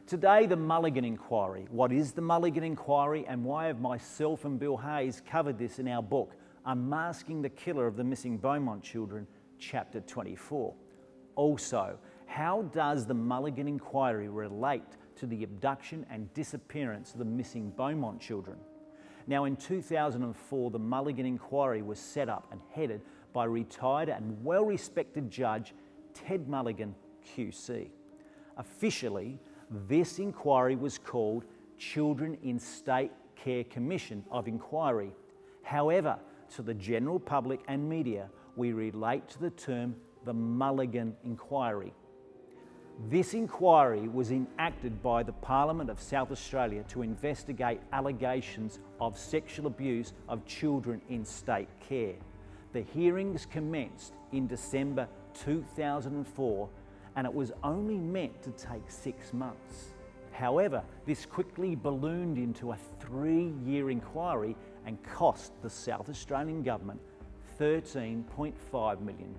Today, the Mulligan Inquiry. What is the Mulligan Inquiry and why have myself and Bill Hayes covered this in our book, Unmasking the Killer of the Missing Beaumont Children, Chapter 24. Also, how does the Mulligan Inquiry relate to the abduction and disappearance of the missing Beaumont children? Now, in 2004, the Mulligan Inquiry was set up and headed by retired and well-respected Judge Ted Mulligan, QC. Officially, this inquiry was called Children in State Care Commission of Inquiry. However, to the general public and media, we relate to the term the Mulligan Inquiry. This inquiry was enacted by the Parliament of South Australia to investigate allegations of sexual abuse of children in state care. The hearings commenced in December 2004 and it was only meant to take 6 months. However, this quickly ballooned into a 3-year inquiry and cost the South Australian Government $13.5 million,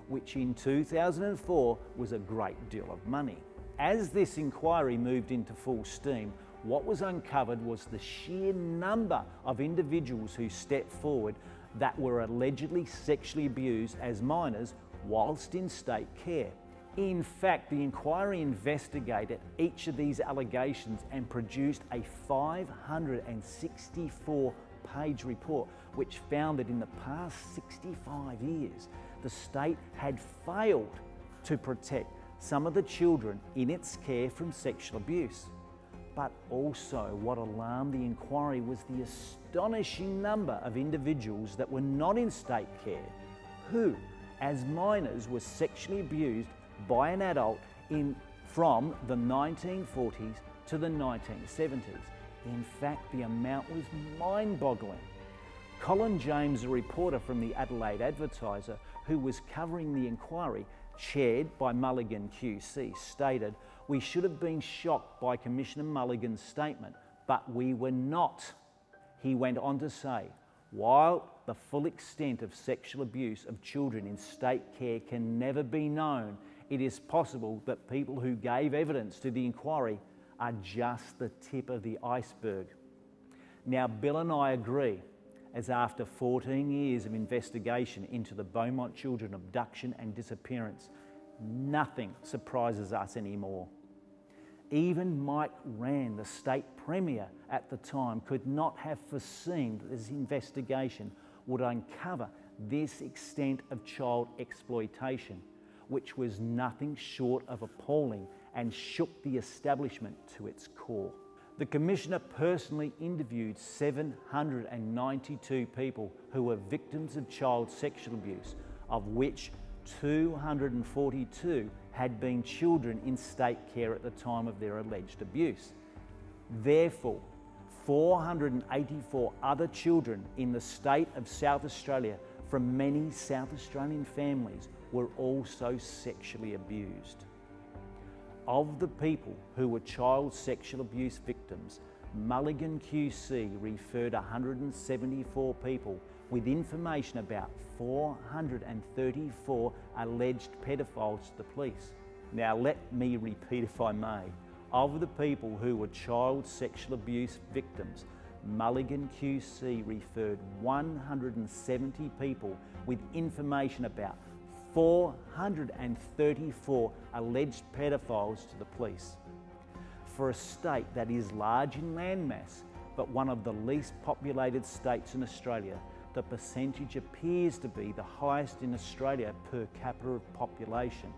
which in 2004 was a great deal of money. As this inquiry moved into full steam, what was uncovered was the sheer number of individuals who stepped forward that were allegedly sexually abused as minors whilst in state care. In fact, the inquiry investigated each of these allegations and produced a 564-page report which found that in the past 65 years, the state had failed to protect some of the children in its care from sexual abuse. But also what alarmed the inquiry was the astonishing number of individuals that were not in state care who, as minors, were sexually abused by an adult from the 1940s to the 1970s. In fact, the amount was mind-boggling. Colin James, a reporter from the Adelaide Advertiser who was covering the inquiry, chaired by Mulligan QC, stated, "We should have been shocked by Commissioner Mulligan's statement, but we were not." He went on to say, "While the full extent of sexual abuse of children in state care can never be known, it is possible that people who gave evidence to the inquiry are just the tip of the iceberg." Now, Bill and I agree, as after 14 years of investigation into the Beaumont children abduction and disappearance, nothing surprises us anymore. Even Mike Rann, the state premier at the time, could not have foreseen that this investigation would uncover this extent of child exploitation, which was nothing short of appalling and shook the establishment to its core. The Commissioner personally interviewed 792 people who were victims of child sexual abuse, of which 242 had been children in state care at the time of their alleged abuse. Therefore, 484 other children in the state of South Australia from many South Australian families were also sexually abused. Of the people who were child sexual abuse victims, Mulligan QC referred 174 people with information about 434 alleged pedophiles to the police. Now let me repeat if I may. Of the people who were child sexual abuse victims, Mulligan QC referred 170 people with information about 434 alleged pedophiles to the police. For a state that is large in landmass, but one of the least populated states in Australia, the percentage appears to be the highest in Australia per capita population.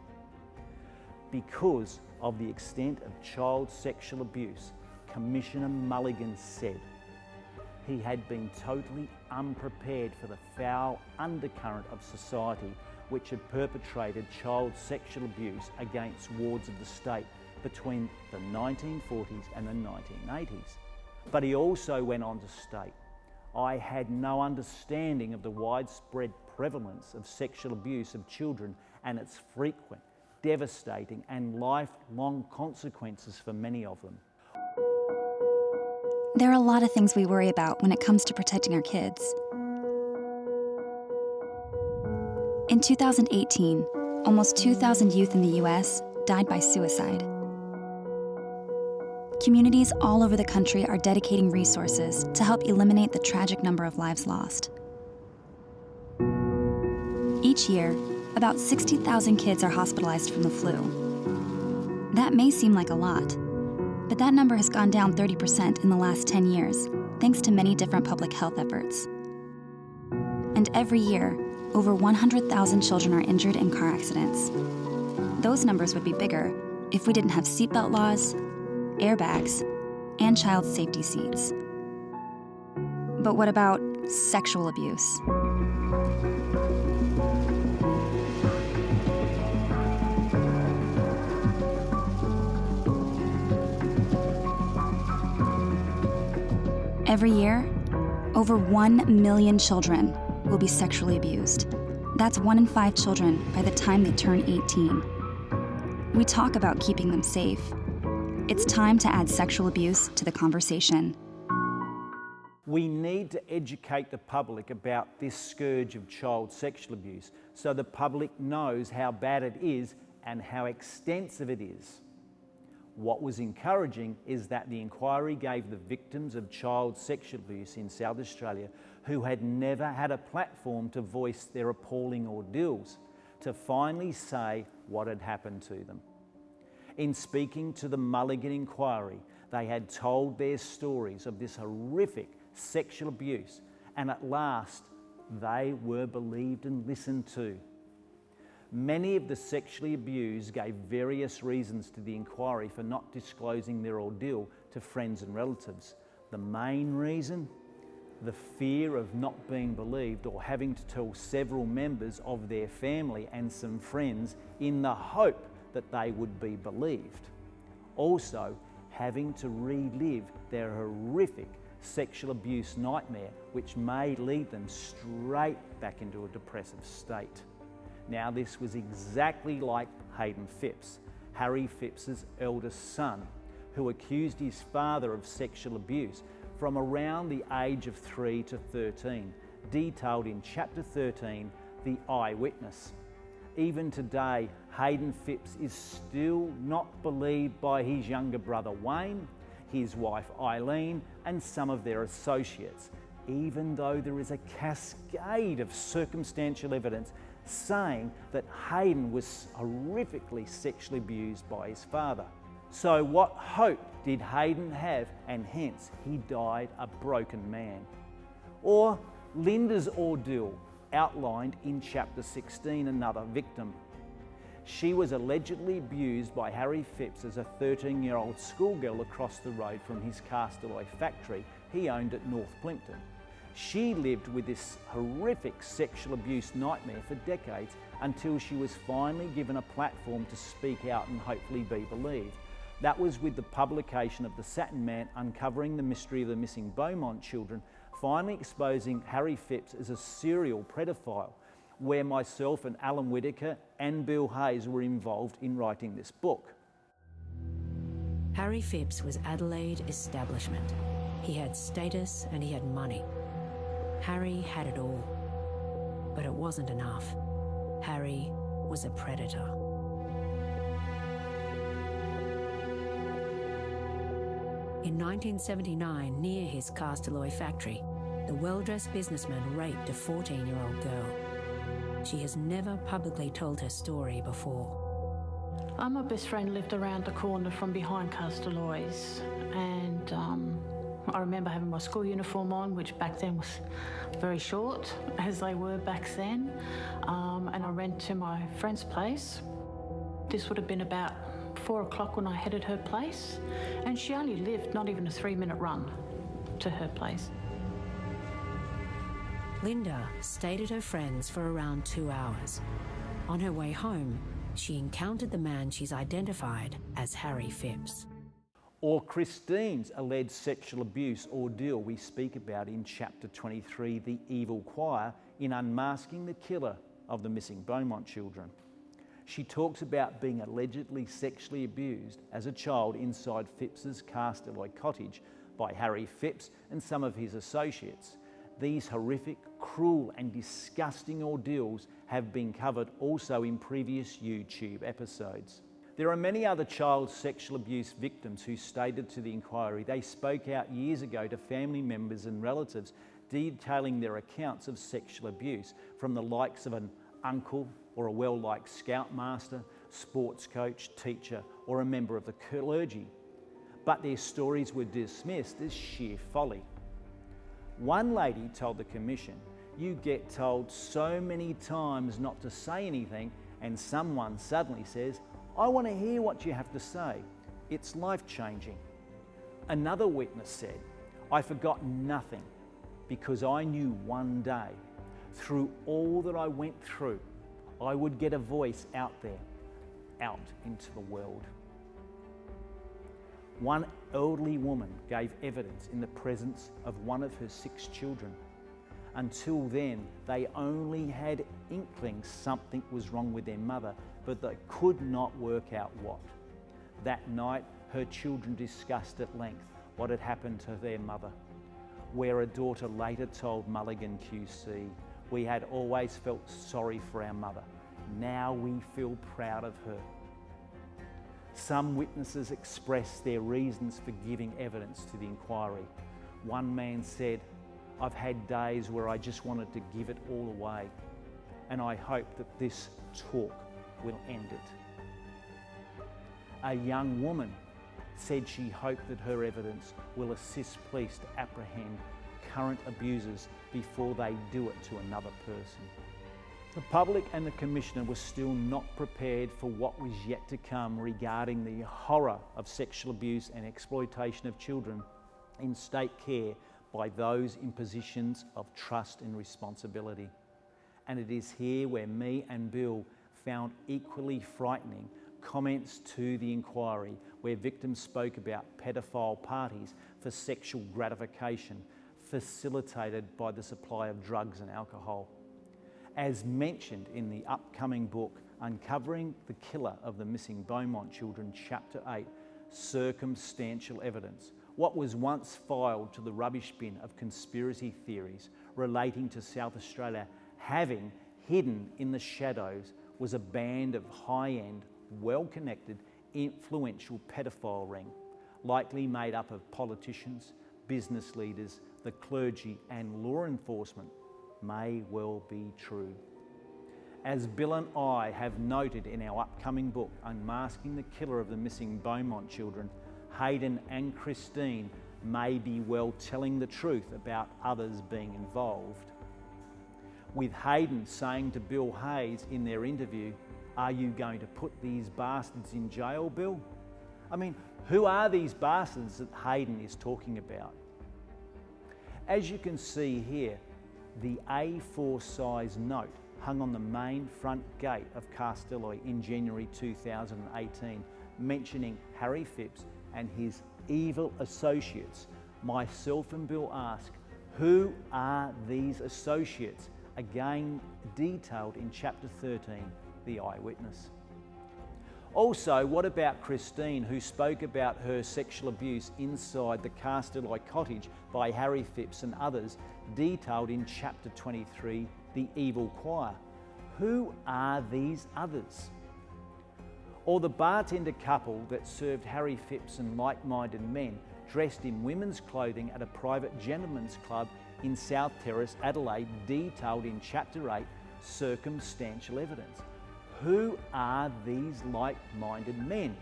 Because of the extent of child sexual abuse, Commissioner Mulligan said he had been totally unprepared for the foul undercurrent of society which had perpetrated child sexual abuse against wards of the state between the 1940s and the 1980s. But he also went on to state, "I had no understanding of the widespread prevalence of sexual abuse of children and its frequent, devastating and lifelong consequences for many of them." There are a lot of things we worry about when it comes to protecting our kids. In 2018, almost 2,000 youth in the US died by suicide. communities all over the country are dedicating resources to help eliminate the tragic number of lives lost. Each year, about 60,000 kids are hospitalized from the flu. That may seem like a lot, but that number has gone down 30% in the last 10 years, thanks to many different public health efforts. And every year, over 100,000 children are injured in car accidents. Those numbers would be bigger if we didn't have seatbelt laws, airbags, and child safety seats. But what about sexual abuse? Every year, over 1 million children will be sexually abused. That's 1 in 5 children by the time they turn 18. We talk about keeping them safe. It's time to add sexual abuse to the conversation. We need to educate the public about this scourge of child sexual abuse so the public knows how bad it is and how extensive it is. What was encouraging is that the inquiry gave the victims of child sexual abuse in South Australia who had never had a platform to voice their appalling ordeals, to finally say what had happened to them. In speaking to the Mulligan inquiry, they had told their stories of this horrific sexual abuse, and at last they were believed and listened to. Many of the sexually abused gave various reasons to the inquiry for not disclosing their ordeal to friends and relatives. The main reason? The fear of not being believed or having to tell several members of their family and some friends in the hope that they would be believed. Also, having to relive their horrific sexual abuse nightmare, which may lead them straight back into a depressive state. Now, this was exactly like Hayden Phipps, Harry Phipps's eldest son, who accused his father of sexual abuse from around the age of 3 to 13, detailed in Chapter 13, The Eyewitness. Even today, Hayden Phipps is still not believed by his younger brother Wayne, his wife Eileen, and some of their associates, even though there is a cascade of circumstantial evidence saying that Hayden was horrifically sexually abused by his father. So what hope did Hayden have, and hence he died a broken man? Or Linda's ordeal, outlined in Chapter 16, Another Victim. She was allegedly abused by Harry Phipps as a 13-year-old schoolgirl across the road from his Castleroy factory he owned at North Plympton. She lived with this horrific sexual abuse nightmare for decades until she was finally given a platform to speak out and hopefully be believed. That was with the publication of The Satin Man, Uncovering the Mystery of the Missing Beaumont Children, finally exposing Harry Phipps as a serial pedophile, where myself and Alan Whitaker and Bill Hayes were involved in writing this book. Harry Phipps was Adelaide establishment. He had status and he had money. Harry had it all. But it wasn't enough. Harry was a predator. In 1979, near his Castleroy factory, the well-dressed businessman raped a 14-year-old girl. She has never publicly told her story before. My best friend lived around the corner from behind Castleroy's, and I remember having my school uniform on, which back then was very short, as they were back then, and I ran to my friend's place. This would have been about 4 o'clock when I headed her place, and she only lived not even a 3-minute run to her place. Linda stayed at her friend's for around 2 hours. On her way home, she encountered the man she's identified as Harry Phipps. Or Christine's alleged sexual abuse ordeal we speak about in Chapter 23, The Evil Choir, in Unmasking the Killer of the Missing Beaumont Children. She talks about being allegedly sexually abused as a child inside Phipps's Castleroy cottage by Harry Phipps and some of his associates. These horrific, cruel and disgusting ordeals have been covered also in previous YouTube episodes. There are many other child sexual abuse victims who stated to the inquiry they spoke out years ago to family members and relatives detailing their accounts of sexual abuse from the likes of an uncle or a well-liked scoutmaster, sports coach, teacher, or a member of the clergy. But their stories were dismissed as sheer folly. One lady told the Commission, "You get told so many times not to say anything, and someone suddenly says, 'I want to hear what you have to say.' It's life-changing." Another witness said, "I forgot nothing because I knew one day, through all that I went through, I would get a voice out there, out into the world." One elderly woman gave evidence in the presence of one of her 6 children. Until then, they only had inklings something was wrong with their mother, but they could not work out what. That night, her children discussed at length what had happened to their mother, where a daughter later told Mulligan QC, "We had always felt sorry for our mother. Now we feel proud of her." Some witnesses expressed their reasons for giving evidence to the inquiry. One man said, "I've had days where I just wanted to give it all away, and I hope that this talk will end it." A young woman said she hoped that her evidence will assist police to apprehend current abusers before they do it to another person. The public and the Commissioner were still not prepared for what was yet to come regarding the horror of sexual abuse and exploitation of children in state care by those in positions of trust and responsibility. And it is here where me and Bill found equally frightening comments to the inquiry where victims spoke about pedophile parties for sexual gratification facilitated by the supply of drugs and alcohol. As mentioned in the upcoming book, Uncovering the Killer of the Missing Beaumont Children, Chapter 8, Circumstantial Evidence, what was once filed to the rubbish bin of conspiracy theories relating to South Australia having hidden in the shadows was a band of high-end, well-connected, influential pedophile ring, likely made up of politicians, business leaders, the clergy and law enforcement, may well be true. As Bill and I have noted in our upcoming book, Unmasking the Killer of the Missing Beaumont Children, Hayden and Christine may be well telling the truth about others being involved. With Hayden saying to Bill Hayes in their interview, "Are you going to put these bastards in jail, Bill?" I mean, who are these bastards that Hayden is talking about? As you can see here, the A4 size note hung on the main front gate of Castelloy in January 2018, mentioning Harry Phipps and his evil associates. Myself and Bill ask, who are these associates? Again detailed in Chapter 13, The Eyewitness. Also, what about Christine, who spoke about her sexual abuse inside the Castelloy cottage by Harry Phipps and others, detailed in Chapter 23, The Evil Choir? Who are these others? Or the bartender couple that served Harry Phipps and like-minded men dressed in women's clothing at a private gentlemen's club in South Terrace, Adelaide, detailed in Chapter 8, Circumstantial Evidence. Who are these like-minded men?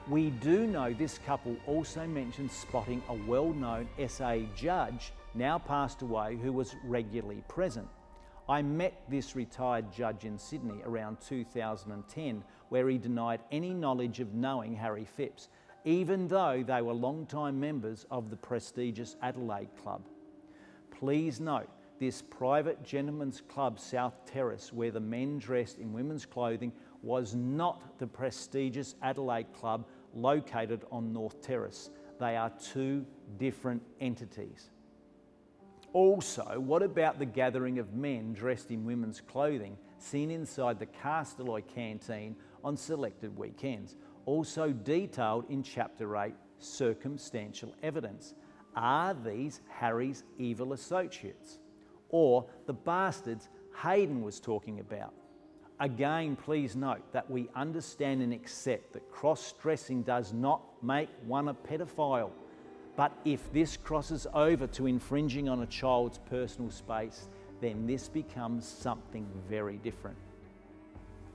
We do know this couple also mentioned spotting a well-known SA judge, now passed away, who was regularly present. I met this retired judge in Sydney around 2010, where he denied any knowledge of knowing Harry Phipps, even though they were long-time members of the prestigious Adelaide Club. Please note, this private gentlemen's club, South Terrace, where the men dressed in women's clothing, was not the prestigious Adelaide Club located on North Terrace. They are two different entities. Also, what about the gathering of men dressed in women's clothing seen inside the Castelloy canteen on selected weekends? Also detailed in Chapter 8, Circumstantial Evidence. Are these Harry's evil associates? Or the bastards Hayden was talking about? Again, please note that we understand and accept that cross-dressing does not make one a pedophile. But if this crosses over to infringing on a child's personal space, then this becomes something very different.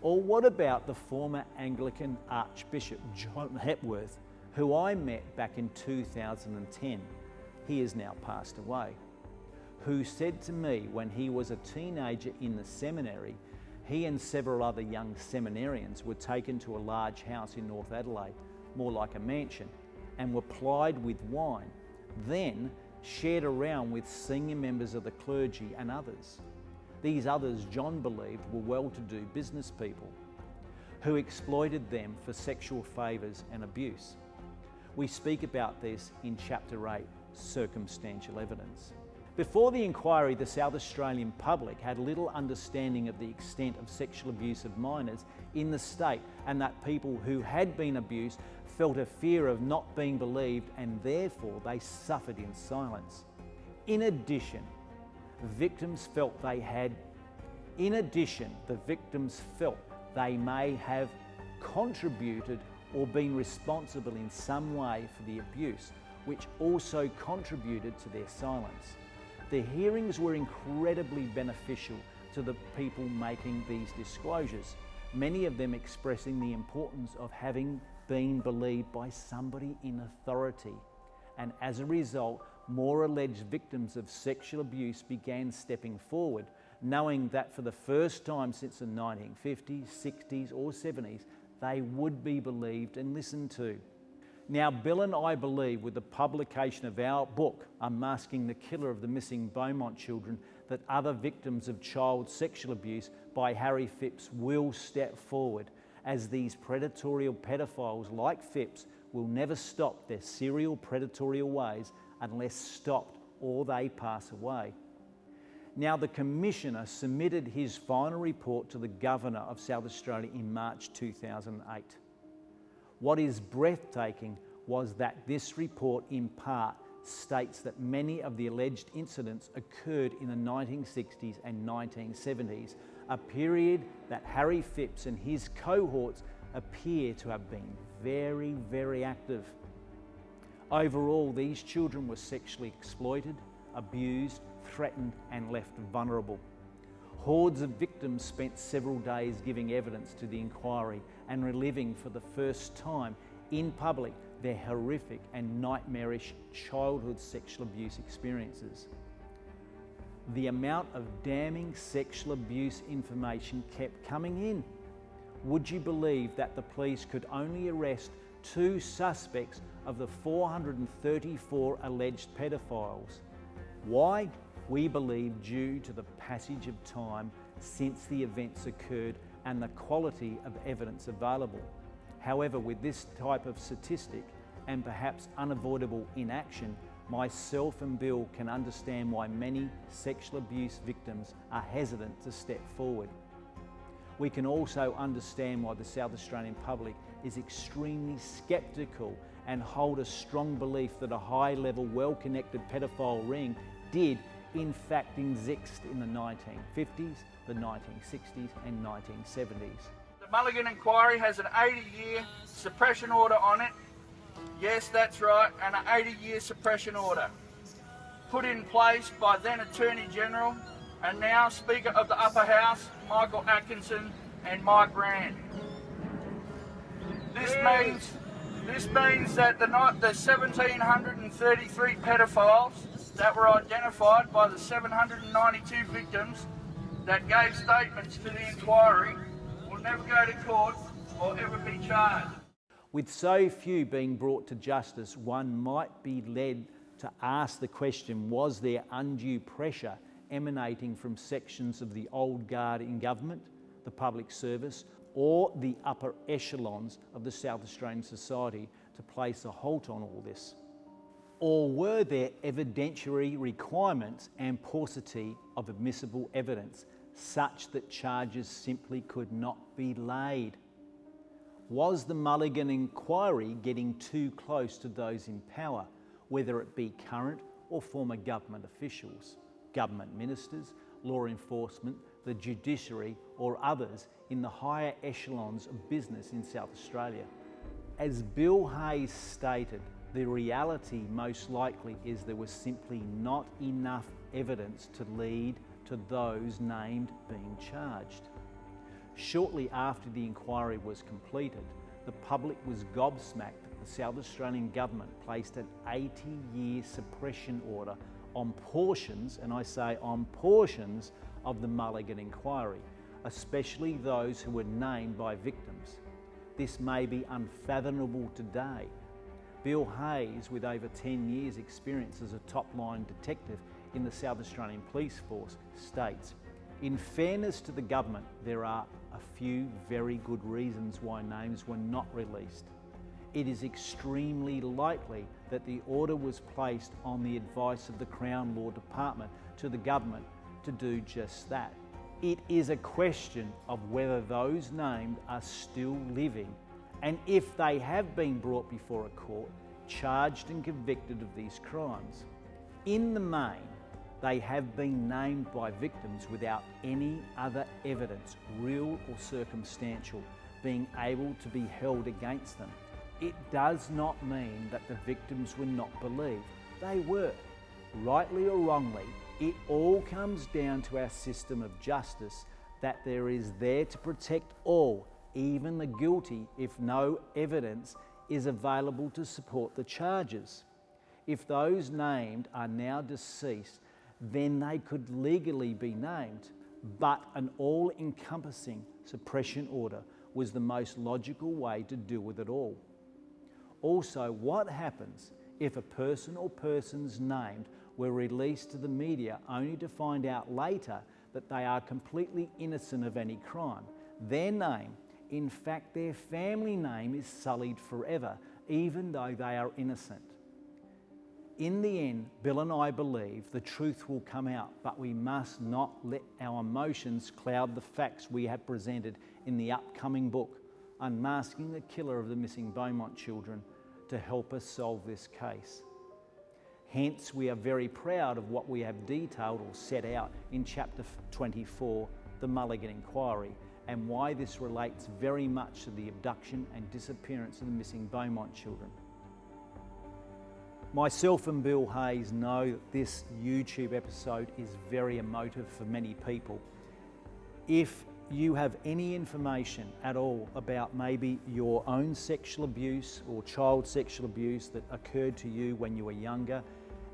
Or what about the former Anglican Archbishop John Hepworth, who I met back in 2010, he has now passed away, who said to me when he was a teenager in the seminary, he and several other young seminarians were taken to a large house in North Adelaide, more like a mansion, and were plied with wine, then shared around with senior members of the clergy and others. These others, John believed, were well-to-do business people who exploited them for sexual favours and abuse. We speak about this in Chapter 8, Circumstantial Evidence. Before the inquiry, the South Australian public had little understanding of the extent of sexual abuse of minors in the state, and that people who had been abused felt a fear of not being believed, and therefore they suffered in silence. In addition, the victims felt they may have contributed or been responsible in some way for the abuse, which also contributed to their silence. The hearings were incredibly beneficial to the people making these disclosures, many of them expressing the importance of having been believed by somebody in authority. And as a result, more alleged victims of sexual abuse began stepping forward, knowing that for the first time since the 1950s, 60s or 70s, they would be believed and listened to. Now, Bill and I believe with the publication of our book, Unmasking the Killer of the Missing Beaumont Children, that other victims of child sexual abuse by Harry Phipps will step forward, as these predatory pedophiles like Phipps will never stop their serial predatory ways unless stopped or they pass away. Now, the Commissioner submitted his final report to the Governor of South Australia in March 2008. What is breathtaking was that this report in part states that many of the alleged incidents occurred in the 1960s and 1970s, a period that Harry Phipps and his cohorts appear to have been very, very active. Overall, these children were sexually exploited, abused, threatened and left vulnerable. Hordes of victims spent several days giving evidence to the inquiry and reliving for the first time in public their horrific and nightmarish childhood sexual abuse experiences. The amount of damning sexual abuse information kept coming in. Would you believe that the police could only arrest 2 suspects of the 434 alleged pedophiles? Why? We believe due to the passage of time since the events occurred and the quality of evidence available. However, with this type of statistic and perhaps unavoidable inaction, myself and Bill can understand why many sexual abuse victims are hesitant to step forward. We can also understand why the South Australian public is extremely sceptical and hold a strong belief that a high-level, well-connected pedophile ring did in fact exist in the 1950s, the 1960s and 1970s. The Mulligan inquiry has an 80-year suppression order on it. Yes, that's right, and an 80-year suppression order put in place by then Attorney General and now Speaker of the Upper House, Michael Atkinson and Mike Rand. This means that the 1,733 pedophiles that were identified by the 792 victims that gave statements to the inquiry will never go to court or ever be charged. With so few being brought to justice, one might be led to ask the question, was there undue pressure emanating from sections of the old guard in government, the public service, or the upper echelons of the South Australian society to place a halt on all this? Or were there evidentiary requirements and paucity of admissible evidence such that charges simply could not be laid? Was the Mulligan inquiry getting too close to those in power, whether it be current or former government officials, government ministers, law enforcement, the judiciary, or others in the higher echelons of business in South Australia. As Bill Hayes stated, the reality most likely is there was simply not enough evidence to lead to those named being charged. Shortly after the inquiry was completed, the public was gobsmacked that the South Australian government placed an 80-year suppression order on portions, and I say on portions, of the Mulligan inquiry, especially those who were named by victims. This may be unfathomable today. Bill Hayes, with over 10 years' experience as a top-line detective in the South Australian Police Force, states, "In fairness to the government, there are a few very good reasons why names were not released. It is extremely likely that the order was placed on the advice of the Crown Law Department to the government to do just that. It is a question of whether those named are still living, and if they have been brought before a court, charged and convicted of these crimes. In the main, they have been named by victims without any other evidence, real or circumstantial, being able to be held against them. It does not mean that the victims were not believed. They were. Rightly or wrongly, it all comes down to our system of justice, that there is there to protect all, even the guilty, if no evidence is available to support the charges. If those named are now deceased, then they could legally be named, but an all-encompassing suppression order was the most logical way to deal with it all. Also, what happens if a person or persons named were released to the media only to find out later that they are completely innocent of any crime? Their name, in fact their family name, is sullied forever, even though they are innocent. In the end, Bill and I believe the truth will come out, but we must not let our emotions cloud the facts we have presented in the upcoming book, Unmasking the Killer of the Missing Beaumont Children, to help us solve this case. Hence, we are very proud of what we have detailed or set out in Chapter 24, the Mulligan Inquiry, and why this relates very much to the abduction and disappearance of the missing Beaumont children. Myself and Bill Hayes know that this YouTube episode is very emotive for many people. If you have any information at all about maybe your own sexual abuse or child sexual abuse that occurred to you when you were younger,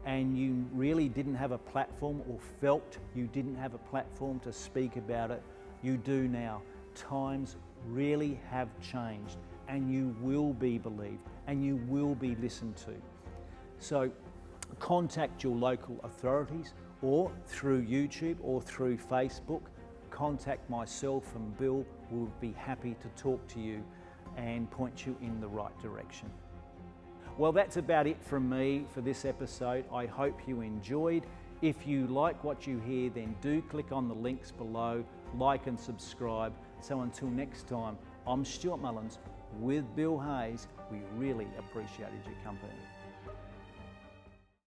and you really didn't have a platform or felt you didn't have a platform to speak about it, you do now. Times really have changed, and you will be believed and you will be listened to. So contact your local authorities, or through YouTube or through Facebook, contact myself and Bill. We'll be happy to talk to you and point you in the right direction. Well, that's about it from me for this episode. I hope you enjoyed. If you like what you hear, then do click on the links below, like and subscribe. So until next time, I'm Stuart Mullins with Bill Hayes. We really appreciated your company.